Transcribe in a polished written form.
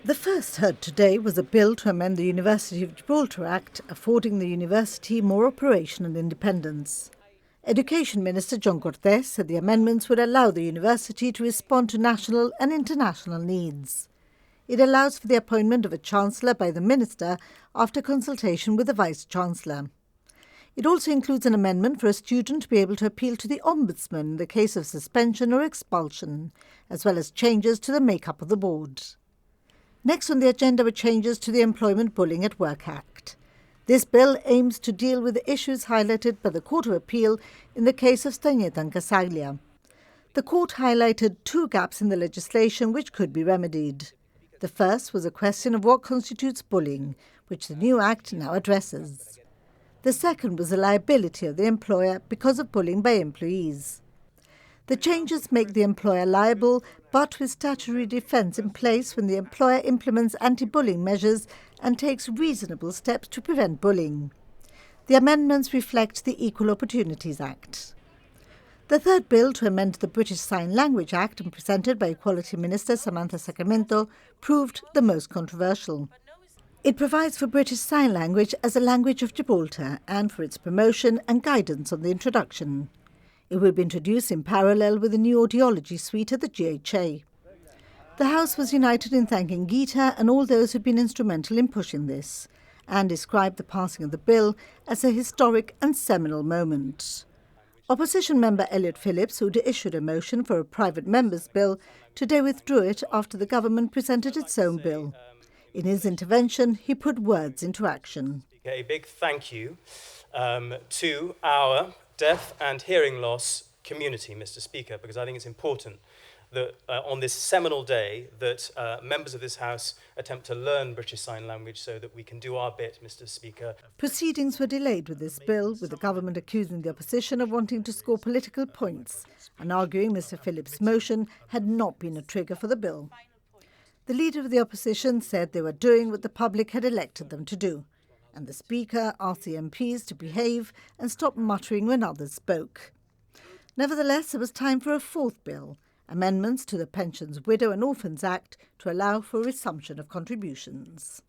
The first heard today was a bill to amend the University of Gibraltar Act, affording the university more operational independence. Education Minister John Cortes said the amendments would allow the university to respond to national and international needs. It allows for the appointment of a Chancellor by the Minister after consultation with the Vice-Chancellor. It also includes an amendment for a student to be able to appeal to the Ombudsman in the case of suspension or expulsion, as well as changes to the makeup of the board. Next on the agenda were changes to the Employment Bullying at Work Act. This bill aims to deal with the issues highlighted by the Court of Appeal in the case of Stagneta and Casaglia. The court highlighted two gaps in the legislation which could be remedied. The first was a question of what constitutes bullying, which the new Act now addresses. The second was the liability of the employer because of bullying by employees. The changes make the employer liable, but with statutory defence in place when the employer implements anti-bullying measures and takes reasonable steps to prevent bullying. The amendments reflect the Equal Opportunities Act. The third bill to amend the British Sign Language Act and presented by Equality Minister Samantha Sacramento proved the most controversial. It provides for British Sign Language as a language of Gibraltar and for its promotion and guidance on the introduction. It will be introduced in parallel with the new audiology suite at the GHA. The House was united in thanking Geeta and all those who have been instrumental in pushing this, and described the passing of the bill as a historic and seminal moment. Opposition member Elliot Phillips, who had issued a motion for a private member's bill, today withdrew it after the government presented its own bill. In his intervention, he put words into action. A big thank you to our deaf and hearing loss community, Mr. Speaker, because I think it's important that on this seminal day that members of this House attempt to learn British Sign Language so that we can do our bit, Mr. Speaker. Proceedings were delayed with this bill, with the government accusing the opposition of wanting to score political points and arguing Mr. Phillips' motion had not been a trigger for the bill. The leader of the opposition said they were doing what the public had elected them to do, and the Speaker asked the MPs to behave and stop muttering when others spoke. Nevertheless, it was time for a fourth bill, amendments to the Pensions, Widow and Orphans Act to allow for resumption of contributions.